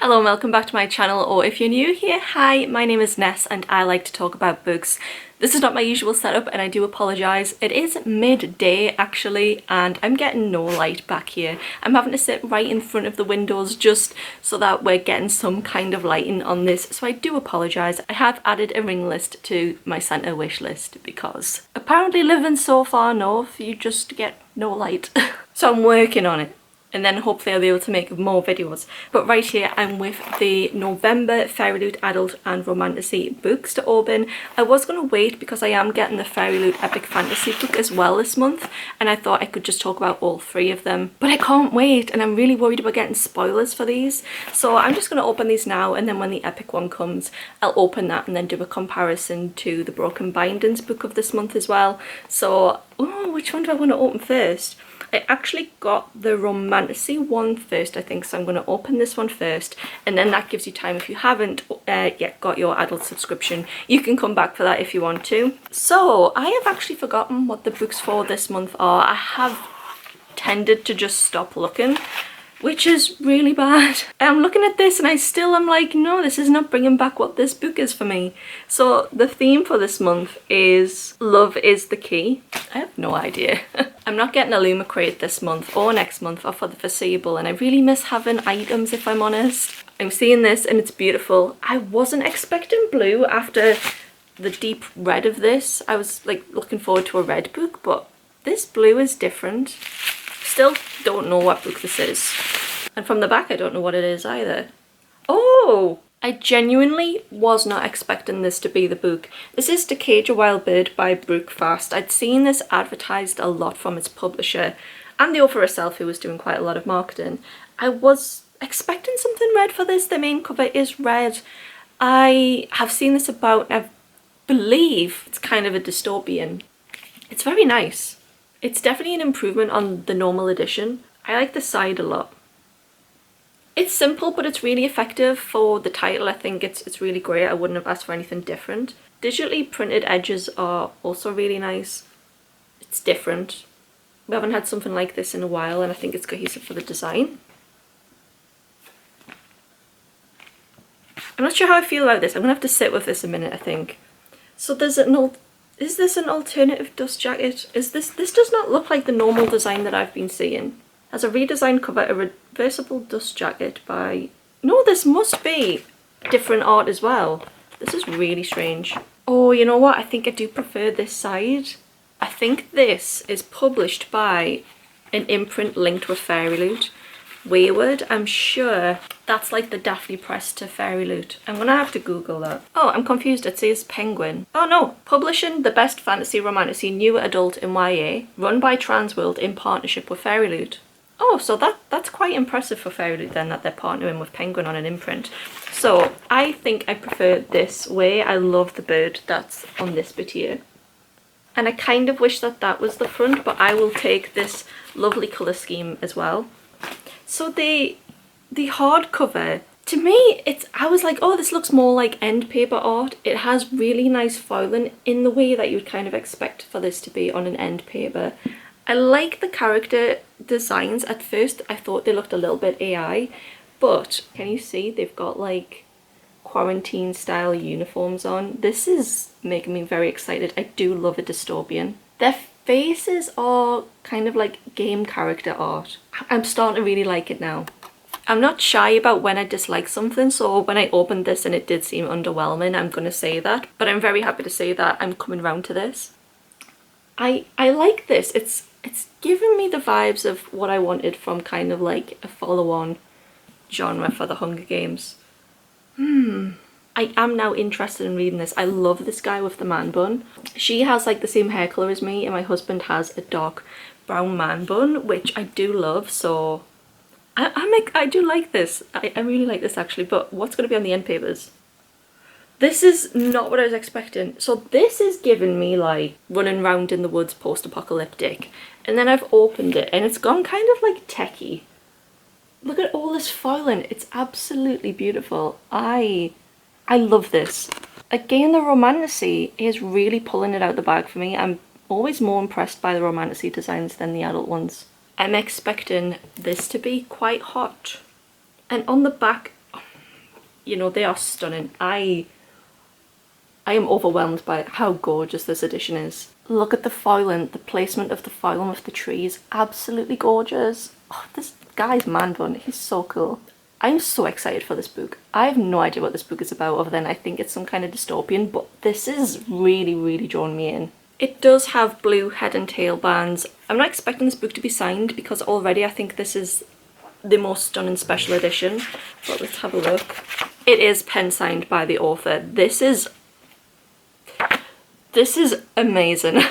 Hello and welcome back to my channel, or if you're new here, hi, my name is Ness and I like to talk about books. This is not my usual setup and I do apologise. It is midday actually and I'm getting no light back here. I'm having to sit right in front of the windows just so that we're getting some kind of lighting on this, so I do apologise. I have added a ring list to my Santa wish list because apparently living so far north you just get no light. So I'm working on it. And then hopefully I'll be able to make more videos. But right here I'm with the November Fairyloot Adult and Romantasy books to open. I was going to wait because I am getting the Fairyloot Epic Fantasy book as well this month, and I thought I could just talk about all three of them. But I can't wait and I'm really worried about getting spoilers for these. So I'm just going to open these now, and then when the epic one comes I'll open that and then do a comparison to the Broken Bindings book of this month as well. So, which one do I want to open first? I actually got the Romantasy one first, I think, so I'm going to open this one first, and then that gives you time, if you haven't yet got your adult subscription, you can come back for that if you want to. So, I have actually forgotten what the books for this month are. I have tended to just stop looking, which is really bad. I'm looking at this and I'm like, no, this is not bringing back what this book is for me. So the theme for this month is Love is the Key. I have no idea. I'm not getting a Luma crate this month or next month or for the foreseeable, and I really miss having items, if I'm honest. I'm seeing this and it's beautiful. I wasn't expecting blue after the deep red of this. I was like looking forward to a red book, but this blue is different. Still don't know what book this is. And from the back I don't know what it is either. Oh! I genuinely was not expecting this to be the book. This is To Cage a Wild Bird by Brooke Fast. I'd seen this advertised a lot from its publisher and the author herself, who was doing quite a lot of marketing. I was expecting something red for this. The main cover is red. I have seen this about, I believe it's kind of a dystopian. It's very nice. It's definitely an improvement on the normal edition. I like the side a lot. It's simple, but it's really effective for the title. I think it's really great. I wouldn't have asked for anything different. Digitally printed edges are also really nice. It's different. We haven't had something like this in a while, and I think it's cohesive for the design. I'm not sure how I feel about this. I'm gonna have to sit with this a minute, I think. So there's is this an alternative dust jacket? This does not look like the normal design that I've been seeing. Has a redesigned cover, a reversible dust jacket by... No, this must be different art as well. This is really strange. Oh, you know what? I think I do prefer this side. I think this is published by an imprint linked with Fairyloot. Wayward, I'm sure that's like the Daphne press to Fairyloot. I'm gonna have to Google that. Oh, I'm confused. It says Penguin. Oh no, publishing the best fantasy romantasy new adult in YA, run by Transworld in partnership with Fairyloot. Oh, so that's quite impressive for Fairyloot then, that they're partnering with Penguin on an imprint. So I think I prefer this way. I love the bird that's on this bit here. And I kind of wish that that was the front, but I will take this lovely colour scheme as well. So the hardcover, to me, I was like, oh, this looks more like end paper art. It has really nice foiling in the way that you would kind of expect for this to be on an end paper. I like the character designs. At first I thought they looked a little bit AI, but can you see they've got like quarantine style uniforms on? This is making me very excited. I do love a dystopian. Their faces are kind of like game character art. I'm starting to really like it now. I'm not shy about when I dislike something, so when I opened this and it did seem underwhelming, I'm gonna say that, but I'm very happy to say that I'm coming round to this. I like this. It's giving me the vibes of what I wanted from kind of like a follow-on genre for the Hunger Games. I am now interested in reading this. I love this guy with the man bun. She has like the same hair colour as me, and my husband has a dark brown man bun, which I do love, so I do like this. I really like this actually, but what's going to be on the end papers? This is not what I was expecting. So this is giving me like running around in the woods post-apocalyptic, and then I've opened it and it's gone kind of like techie. Look at all this foiling. It's absolutely beautiful. I love this. Again, the Romantasy is really pulling it out the bag for me. I'm always more impressed by the Romantasy designs than the adult ones. I'm expecting this to be quite hot. And on the back, you know, they are stunning. I am overwhelmed by how gorgeous this edition is. Look at the foiling, the placement of the foiling with the trees, absolutely gorgeous. Oh, this guy's man bun, he's so cool. I'm so excited for this book. I have no idea what this book is about other than I think it's some kind of dystopian, but this is really, really drawn me in. It does have blue head and tail bands. I'm not expecting this book to be signed because already I think this is the most stunning special edition, but let's have a look. It is pen signed by the author. This is amazing.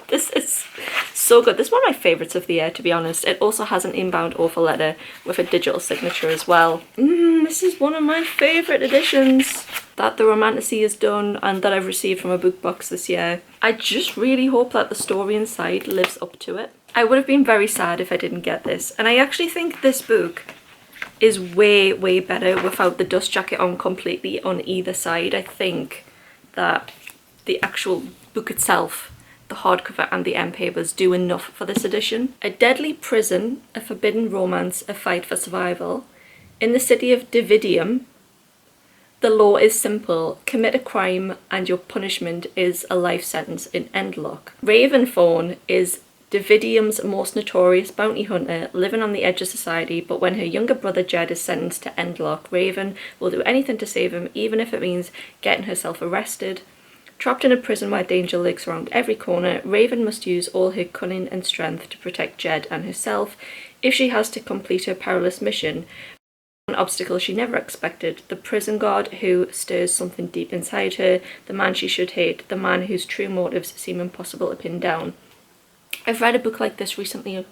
This is so good. This is one of my favourites of the year, to be honest. It also has an inbound author letter with a digital signature as well. This is one of my favourite editions that the Romantasy has done and that I've received from a book box this year. I just really hope that the story inside lives up to it. I would have been very sad if I didn't get this, and I actually think this book is way, way better without the dust jacket on completely on either side. I think that the actual book itself, the hardcover and the end papers, do enough for this edition. A deadly prison, a forbidden romance, a fight for survival. In the city of Dividium, the law is simple. Commit a crime and your punishment is a life sentence in Endlock. Ravenfawn is Dividium's most notorious bounty hunter, living on the edge of society, but when her younger brother Jed is sentenced to Endlock, Raven will do anything to save him, even if it means getting herself arrested. Trapped in a prison where danger lurks around every corner, Raven must use all her cunning and strength to protect Jed and herself. If she has to complete her perilous mission, an obstacle she never expected, the prison guard who stirs something deep inside her, the man she should hate, the man whose true motives seem impossible to pin down. I've read a book like this recently.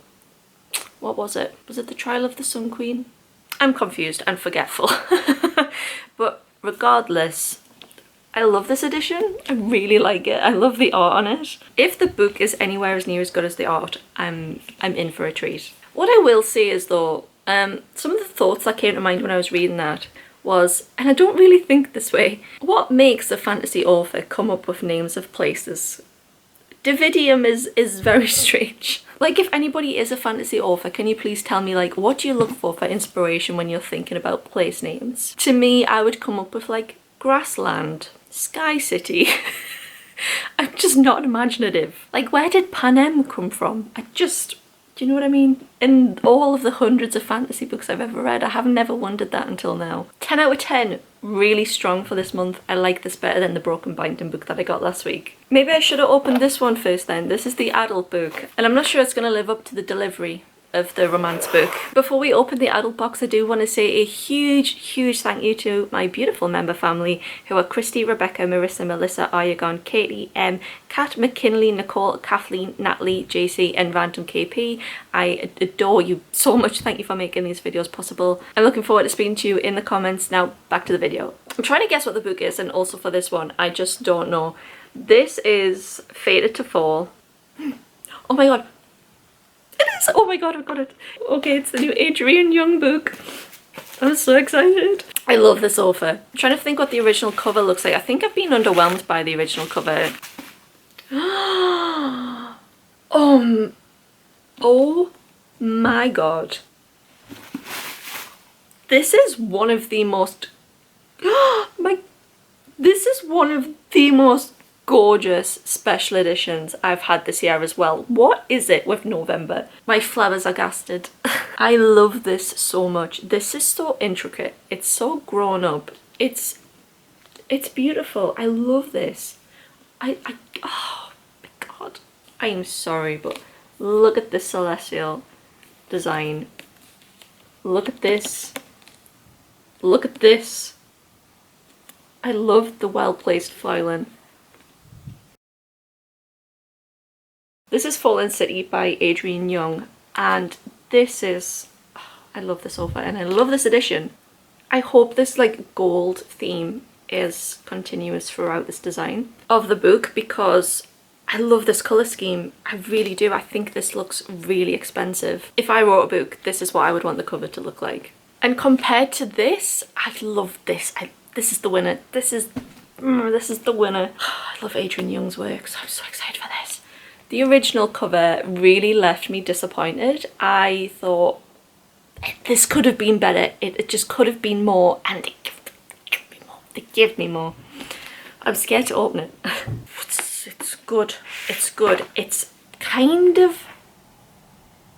What was it? Was it The Trial of the Sun Queen? I'm confused and forgetful. But regardless, I love this edition. I really like it. I love the art on it. If the book is anywhere as near as good as the art, I'm in for a treat. What I will say is though, some of the thoughts that came to mind when I was reading that was, and I don't really think this way, what makes a fantasy author come up with names of places? Dividium is very strange. Like, if anybody is a fantasy author, can you please tell me, like, what do you look for inspiration when you're thinking about place names? To me, I would come up with like Grassland, Sky City. I'm just not imaginative. Like, where did Panem come from? Do you know what I mean? In all of the hundreds of fantasy books I've ever read, I have never wondered that until now. 10 out of 10, really strong for this month. I like this better than the Broken Binding book that I got last week. Maybe I should have opened this one first then. This is the adult book, and I'm not sure it's going to live up to the delivery of the romance book. Before we open the adult box, I do want to say a huge thank you to my beautiful member family, who are Kristy, Rebecca, Marisa, Melissa, Aryagon, Katy, Kat, McKinley, Nicole, Kathleen, Natalie, JC, and RandomKP. I adore you so much. Thank you for making these videos possible. I'm looking forward to speaking to you in the comments. Now back to the video. I'm trying to guess what the book is, and also for this one, I just don't know. This is Fated to Fall. Oh my god. It is! Oh my god, I've got it. Okay, it's the new Adrian Young book. I'm so excited. I love this author. I'm trying to think what the original cover looks like. I think I've been underwhelmed by the original cover. Oh my god. This is one of the most... This is one of the most gorgeous special editions I've had this year as well. What is it with November? My flowers are gasted. I love this so much. This is so intricate. It's so grown up. It's beautiful. I love this. Oh my god. I am sorry, but look at this celestial design. Look at this. Look at this. I love the well-placed foiling. This is Fallen City by Adrian Young, and this is... I love this author and I love this edition. I hope this like gold theme is continuous throughout this design of the book, because I love this colour scheme. I really do. I think this looks really expensive. If I wrote a book, this is what I would want the cover to look like. And compared to this, I love this. This is the winner. This is the winner. I love Adrian Young's works. I'm so excited for this. The original cover really left me disappointed. I thought this could have been better. It just could have been more, and They give me more. I'm scared to open it. It's good. It's good. It's kind of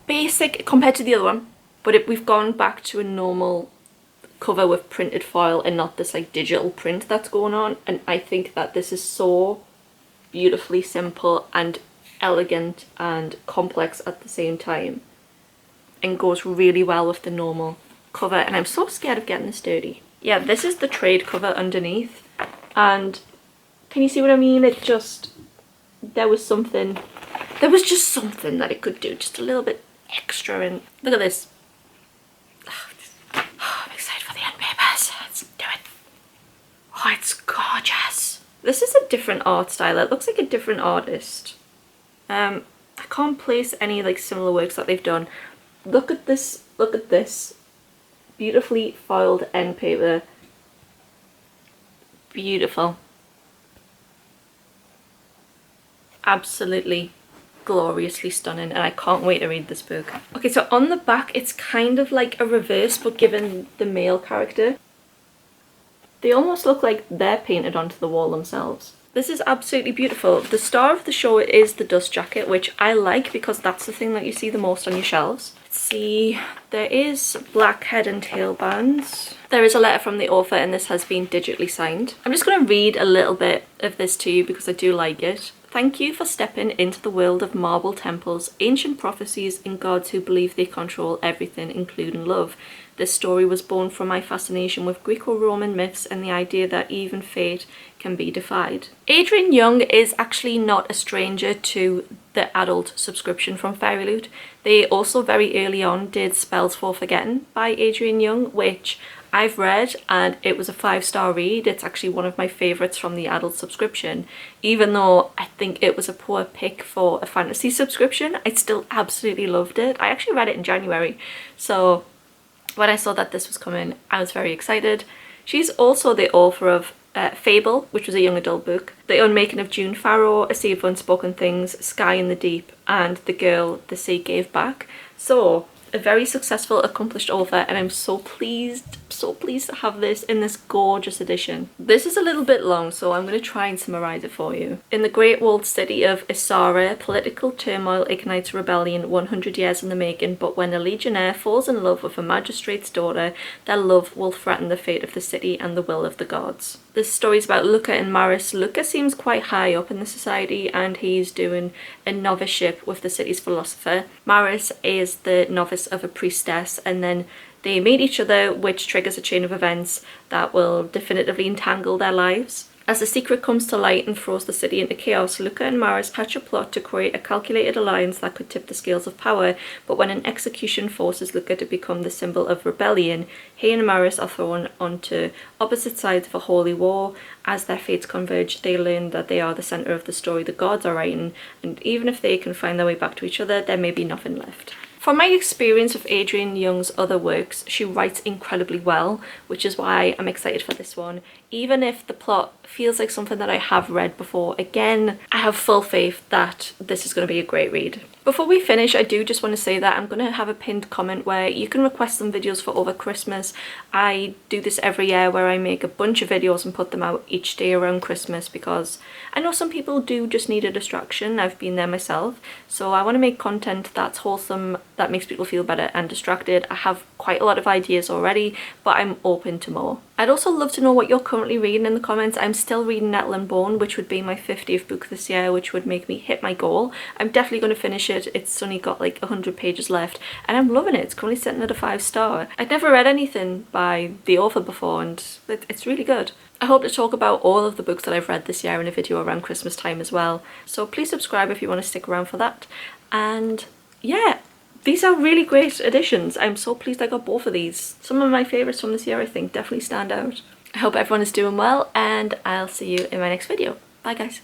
basic compared to the other one, but we've gone back to a normal cover with printed foil and not this like digital print that's going on, and I think that this is so beautifully simple and elegant and complex at the same time and goes really well with the normal cover, and I'm so scared of getting this dirty. Yeah, this is the trade cover underneath, and can you see what I mean? It just, there was just something that it could do just a little bit extra, and look at this. I'm excited for the end papers. Let's do it. Oh, it's gorgeous. This is a different art style. It looks like a different artist. I can't place any like similar works that they've done. Look at this. Look at this. Beautifully foiled end paper. Beautiful. Absolutely gloriously stunning, and I can't wait to read this book. Okay, so on the back it's kind of like a reverse, but given the male character. They almost look like they're painted onto the wall themselves. This is absolutely beautiful. The star of the show is the dust jacket, which I like because that's the thing that you see the most on your shelves. Let's see, there is black head and tail bands. There is a letter from the author, and this has been digitally signed. I'm just going to read a little bit of this to you because I do like it. Thank you for stepping into the world of marble temples, ancient prophecies, and gods who believe they control everything, including love. This story was born from my fascination with Greco-Roman myths and the idea that even fate can be defied. Adrian Young is actually not a stranger to the adult subscription from Fairyloot. They also very early on did Spells for Forgetting by Adrian Young, which I've read, and it was a 5-star read. It's actually one of my favourites from the adult subscription. Even though I think it was a poor pick for a fantasy subscription, I still absolutely loved it. I actually read it in January, so when I saw that this was coming, I was very excited. She's also the author of Fable, which was a young adult book, The Unmaking of June Farrow, A Sea of Unspoken Things, Sky in the Deep, and The Girl the Sea Gave Back. So a very successful, accomplished author, and I'm so pleased to have this in this gorgeous edition. This is a little bit long, so I'm going to try and summarize it for you. In the great walled city of Isara, political turmoil ignites rebellion 100 years in the making, but when a legionnaire falls in love with a magistrate's daughter, their love will threaten the fate of the city and the will of the gods. This story is about Luca and Maris. Luca seems quite high up in the society, and he's doing a noviceship with the city's philosopher. Maris is the novice of a priestess, and then they meet each other, which triggers a chain of events that will definitively entangle their lives. As the secret comes to light and throws the city into chaos, Luca and Maris hatch a plot to create a calculated alliance that could tip the scales of power, but when an execution forces Luca to become the symbol of rebellion, he and Maris are thrown onto opposite sides of a holy war. As their fates converge, they learn that they are the centre of the story the gods are writing, and even if they can find their way back to each other, there may be nothing left. From my experience with Adrian Young's other works, she writes incredibly well, which is why I'm excited for this one. Even if the plot feels like something that I have read before, again, I have full faith that this is going to be a great read. Before we finish, I do just want to say that I'm going to have a pinned comment where you can request some videos for over Christmas. I do this every year where I make a bunch of videos and put them out each day around Christmas because I know some people do just need a distraction. I've been there myself. So I want to make content that's wholesome, that makes people feel better and distracted. I have quite a lot of ideas already, but I'm open to more. I'd also love to know what you're currently reading in the comments. I'm still reading Nettle and Bone, which would be my 50th book this year, which would make me hit my goal. I'm definitely going to finish it. It's only got like 100 pages left, and I'm loving it. It's currently sitting at a 5-star. I'd never read anything by the author before, and it's really good. I hope to talk about all of the books that I've read this year in a video around Christmas time as well. So please subscribe if you want to stick around for that. And yeah, these are really great additions. I'm so pleased I got both of these. Some of my favourites from this year, I think, definitely stand out. I hope everyone is doing well, and I'll see you in my next video. Bye guys.